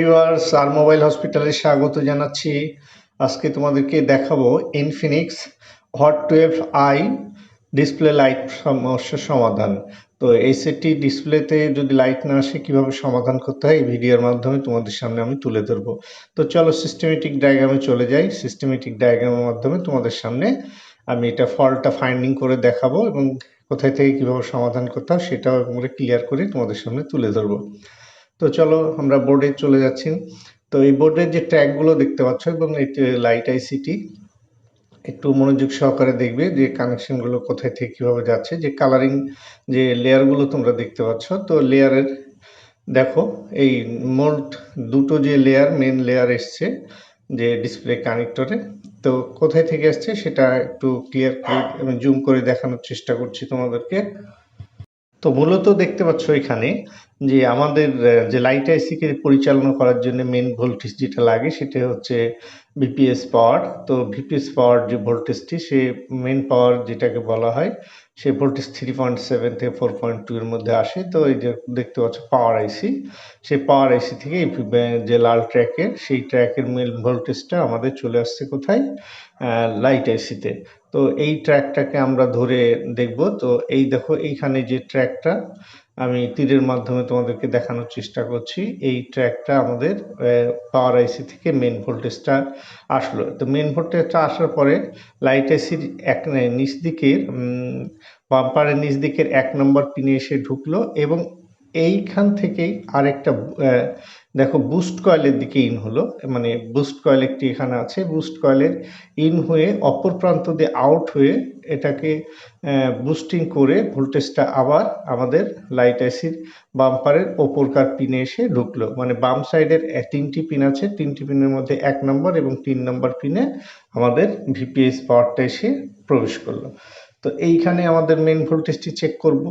Viewers আর mobile হসপিটালে স্বাগত জানাচ্ছি। আজকে তোমাদেরকে দেখাবো Infinix hot 12i display light সমস্যার সমাধান। তো এই সেটটি ডিসপ্লেতে যদি লাইট না আসে কীভাবে সমাধান করতে হয় এই ভিডিওর মাধ্যমে তোমাদের সামনে আমি তুলে ধরবো। তো চলো সিস্টেমেটিক ডায়াগ্রামে চলে যাই। সিস্টেমেটিক ডায়াগ্রামের মাধ্যমে তোমাদের সামনে আমি এটা ফল্টটা ফাইন্ডিং করে দেখাবো এবং কোথায় থেকে কীভাবে সমাধান করতে হয় সেটাও ক্লিয়ার করে তোমাদের সামনে তুলে ধরবো। তো চলো আমরা বোর্ডে চলে যাচ্ছি। তো এই বোর্ডের যে ট্র্যাকগুলো দেখতে পাচ্ছ এবং এই লাইট আইসিটি একটু মনোযোগ সহকারে দেখবে যে কানেকশনগুলো কোথায় থেকে কীভাবে যাচ্ছে, যে কালারিং যে লেয়ারগুলো তোমরা দেখতে পাচ্ছ। তো লেয়ারের দেখো এই মোট দুটো যে লেয়ার মেন লেয়ার এসছে যে ডিসপ্লে কানেক্টরে, তো কোথায় থেকে আসছে সেটা একটু ক্লিয়ার করে আমি জুম করে দেখানোর চেষ্টা করছি তোমাদেরকে। তো মূলত দেখতে পাচ্ছ এখানে যে আমাদের যে লাইট আইসিকে পরিচালনা করার জন্য মেন ভোল্টেজ যেটা লাগে সেটা হচ্ছে ভিপিএস পাওয়ার। তো ভিপিএস পাওয়ার যে ভোল্টেজটি সে মেন পাওয়ার যেটাকে বলা হয় সে ভোল্টেজ 3.7 থেকে 4.2 এর মধ্যে আসে। তো এই যে দেখতে পাচ্ছ পাওয়ার আইসি, সেই পাওয়ার আইসি থেকে যে লাল ট্র্যাকের সেই ট্র্যাকের মেন ভোল্টেজটা আমাদের চলে আসছে কোথায়, লাইট আইসিতে। তো এই ট্র্যাকটাকে আমরা ধরে দেখব। তো এই দেখো এইখানে যে ট্র্যাকটা আমি তীরের মাধ্যমে তোমাদেরকে দেখানোর চেষ্টা করছি, এই ট্র্যাকটা আমাদের পাওয়ার আইসি থেকে মেন ভোল্টেজটা আসলো। তো মেন ভোল্টেজটা আসার পরে লাইট আইসির নিচ দিকের বাম্পারের নিচ দিকের 1 নম্বর পিনে এসে ঢুকলো এবং এইখান থেকেই আরেকটা দেখো বুস্ট কয়েলের দিকে ইন হলো, মানে বুস্ট কয়েল একটি এখানে আছে, বুস্ট কয়েলের ইন হয়ে অপর প্রান্ত দিয়ে আউট হয়ে এটাকে বুস্টিং করে ভোল্টেজটা আবার আমাদের লাইট আইসির বাম্পারের ওপরকার পিনে এসে ঢুকলো। মানে বাম সাইডের 3টি পিন আছে, 3টি পিনের মধ্যে 1 নম্বর এবং 3 নম্বর পিনে আমাদের ভিপিএস পাওয়ারটা এসে প্রবেশ করলো। তো এইখানে আমাদের মেন ভোল্টেজটি চেক করব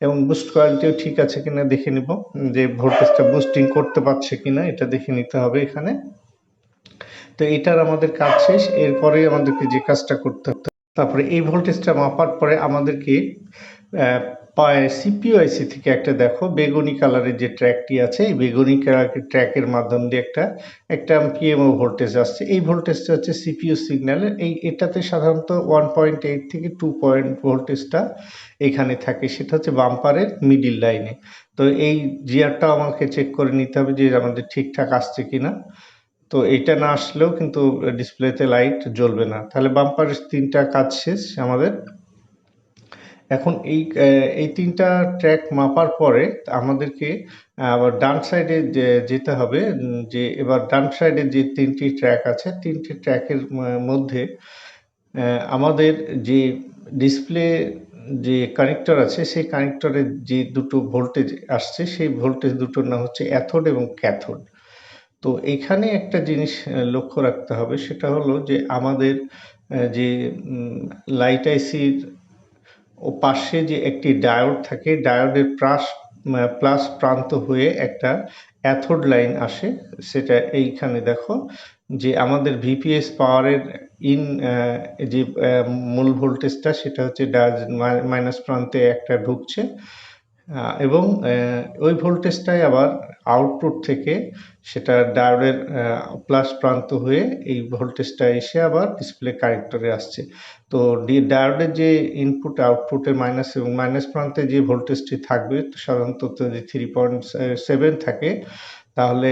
এবং বুস্ট কয়েলটিও ঠিক আছে কিনা দেখে নিব, যে ভোল্টেজটা বুস্টিং করতে পারছে কিনা এটা দেখে নিতে হবে এখানে। তো এটার আমাদের কাজ শেষ। এরপরে আমাদেরকে যে কাজটা করতে হবে, তারপরে এই ভোল্টেজটা মাপার পরে আমাদেরকে সিপিইউ আইসি থেকে একটা দেখো বেগুনি কালারের যে ট্র্যাকটি আছে, এই বেগুনি কালারের ট্র্যাকের মাধ্যম দিয়ে একটা পিএমও ভোল্টেজ আসছে। এই ভোল্টেজটা হচ্ছে সিপিইউ সিগন্যালের। এটাতে সাধারণত 1.8 থেকে 2 পয়েন্ট ভোল্টেজটা এখানে থাকে, সেটা হচ্ছে বাম্পারের মিডিল লাইনে। তো এই জিআরটা আমাকে চেক করে নিতে হবে যে আমাদের ঠিকঠাক আসছে কিনা। তো এটা না আসলেও কিন্তু ডিসপ্লেতে লাইট জ্বলবে না। তাহলে বাম্পারের 3টা কাজ শেষ আমাদের। এখন এই 3টা ট্র্যাক মাপার পরে আমাদেরকে আবার ডান সাইডে যেতে হবে, যে এবার ডান সাইডে যে 3টি ট্র্যাক আছে 3টি ট্র্যাকের মধ্যে আমাদের যে ডিসপ্লে যে কানেক্টর আছে সেই কানেক্টরের যে দুটো ভোল্টেজ আসছে সেই ভোল্টেজ দুটোর নাম হচ্ছে অ্যাথোড এবং ক্যাথোড। তো এখানে একটা জিনিস লক্ষ্য রাখতে হবে, সেটা হলো যে আমাদের যে লাইট আইসির ও পাশে যে একটি ডায়োড থাকে, ডায়োডের প্লাস প্রান্ত হয়ে একটা অ্যাথোড লাইন আসে। সেটা এইখানে দেখো যে আমাদের ভিপিএস পাওয়ারের যে মূল ভোল্টেজটা সেটা হচ্ছে মাইনাস প্রান্তে একটা ঢুকছে এবং ওই ভোল্টেজটাই আবার আউটপুট থেকে সেটা ডায়োডের প্লাস প্রান্ত হয়ে এই ভোল্টেজটা এসে আবার ডিসপ্লে কানেক্টরে আসছে। তো ডায়োডের যে ইনপুট আউটপুটের মাইনাস এবং মাইনাস প্রান্তে যে ভোল্টেজটি থাকবে সাধারণত যদি 3.7 থাকে, তাহলে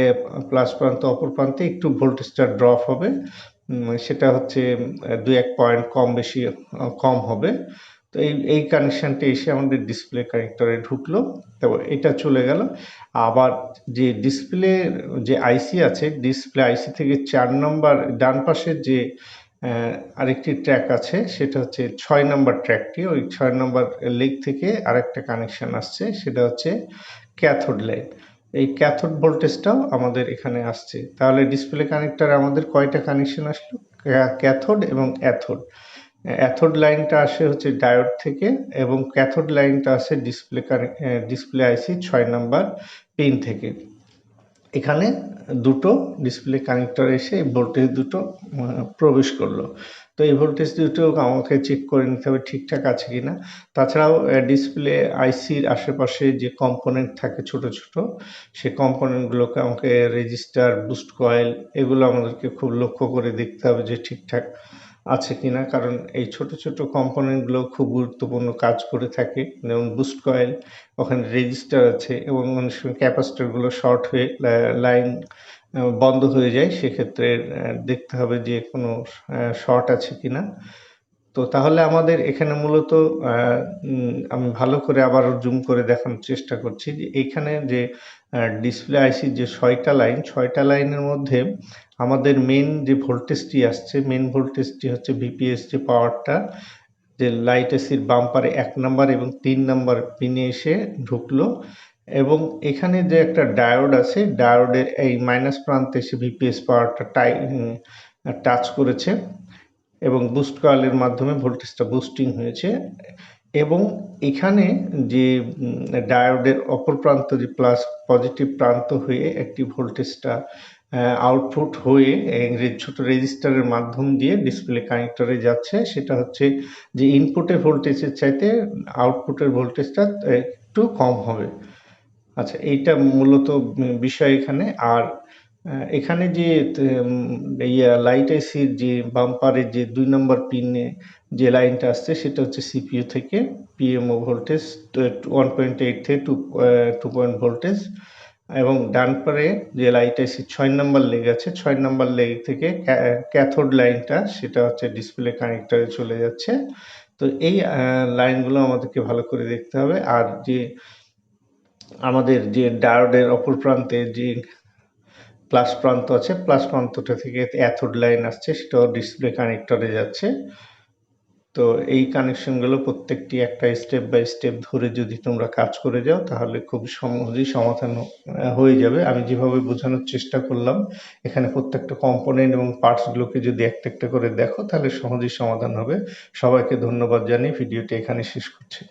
প্লাস প্রান্ত অপর প্রান্তে একটু ভোল্টেজটা ড্রপ হবে, সেটা হচ্ছে 2-1 পয়েন্ট কম হবে। তো এই কানেকশানটা এসে আমাদের ডিসপ্লে কানেক্টরে ঢুকলো। তো এটা চলে গেল। আবার যে ডিসপ্লে যে আইসি আছে, ডিসপ্লে আইসি থেকে 4 নম্বর ডান পাশের যে আরেকটি ট্র্যাক আছে সেটা হচ্ছে 6 নম্বর ট্র্যাকটি। ওই 6 নম্বর লেগ থেকে আরেকটা কানেকশান আসছে, সেটা হচ্ছে ক্যাথোড লাইন। এই ক্যাথোড ভোল্টেজটাও আমাদের এখানে আসছে। তাহলে ডিসপ্লে কানেক্টরে আমাদের কয়টা কানেকশন আসলো, ক্যাথোড এবং অ্যাথোড। অ্যাথোড লাইনটা আসে হচ্ছে ডায়োড থেকে এবং ক্যাথোড লাইনটা আসে ডিসপ্লে আইসি 6 নম্বর পিন থেকে। এখানে দুটো ডিসপ্লে কানেক্টর এসে ভোল্টেজ দুটো প্রবেশ করলো। তো এই ভোল্টেজ দুটোও আমাকে চেক করে নিতে হবে ঠিকঠাক আছে কিনা। তাছাড়াও ডিসপ্লে আইসির আশেপাশে যে কম্পোনেন্ট থাকে ছোট ছোট, সেই কম্পোনেন্টগুলোকে আমাকে রেজিস্টার, বুস্ট কয়েল, এগুলো আমাদেরকে খুব লক্ষ্য করে দেখতে হবে যে ঠিকঠাক আছে কিনা, কারণ এই ছোট ছোট কম্পোনেন্টগুলো খুব গুরুত্বপূর্ণ কাজ করে থাকে। যেমন বুস্ট কয়েল, ওখানে রেজিস্টার আছে এবং অনেক সময় ক্যাপাসিটরগুলো শর্ট হয়ে লাইন বন্ধ হয়ে যায়, সেক্ষেত্রে দেখতে হবে যে কোনো শর্ট আছে কিনা। তো তাহলে আমাদের এখানে মূলত আমি ভালো করে আবারও জুম করে দেখানোর চেষ্টা করছি যে এইখানে যে ডিসপ্লে আইসির যে 6টা লাইন, 6টা লাইনের মধ্যে আমাদের মেন যে ভোল্টেজটি আসছে, মেন ভোল্টেজটি হচ্ছে ভিপিএস যে পাওয়ারটা, যে লাইট এসির বাম্পারে 1 নাম্বার এবং 3 নাম্বার পিনে এসে ঢুকলো, এবং এখানে যে একটা ডায়োড আছে, ডায়োডের এই মাইনাস প্রান্তে এসে ভিপিএস পাওয়ারটা টাচ করেছে এবং বুস্ট কয়েলের মাধ্যমে ভোল্টেজটা বুস্টিং হয়েছে। এবং এখানে যে ডায়োডের অপর প্রান্ত, যে প্লাস পজিটিভ প্রান্ত হয়ে একটি ভোল্টেজটা আউটপুট হয়ে ছোট রেজিস্টারের মাধ্যম দিয়ে ডিসপ্লে কানেক্টরে যাচ্ছে, সেটা হচ্ছে যে ইনপুটের ভোল্টেজের চাইতে আউটপুটের ভোল্টেজটা একটু কম হবে। আচ্ছা, এইটা মূলত বিষয় এখানে। আর এখানে যে লাইট আইসির যে বাম্পারের যে 2 নম্বর পিনে যে লাইনটা আসছে, সেটা হচ্ছে সিপিইউ থেকে পিএমও ভোল্টেজ 1.8 থেকে 2 পয়েন্ট ভোল্টেজ, এবং ডান পারে যে লাইট আইসির 6 নম্বর লেগ আছে, 6 নম্বর লেগ থেকে ক্যাথোড লাইনটা, সেটা হচ্ছে ডিসপ্লে কানেক্টরে চলে যাচ্ছে। তো এই লাইনগুলো আমাদেরকে ভালো করে দেখতে হবে। আর যে আমাদের যে ডায়োডের অপর প্রান্তে যে প্লাস প্রান্ত আছে, প্লাস প্রান্তটা থেকে অ্যাথোড লাইন আসছে, সেটাও ডিসপ্লে কানেক্টরে যাচ্ছে। তো এই কানেকশনগুলো প্রত্যেকটি একটা স্টেপ বাই স্টেপ ধরে যদি তোমরা কাজ করে যাও, তাহলে খুব সহজেই সমাধান হয়ে যাবে। আমি যেভাবে বোঝানোর চেষ্টা করলাম, এখানে প্রত্যেকটা কম্পোনেন্ট এবং পার্টসগুলোকে যদি একটা একটা করে দেখো, তাহলে সহজেই সমাধান হবে। সবাইকে ধন্যবাদ জানিয়ে ভিডিওটি এখানে শেষ করছি।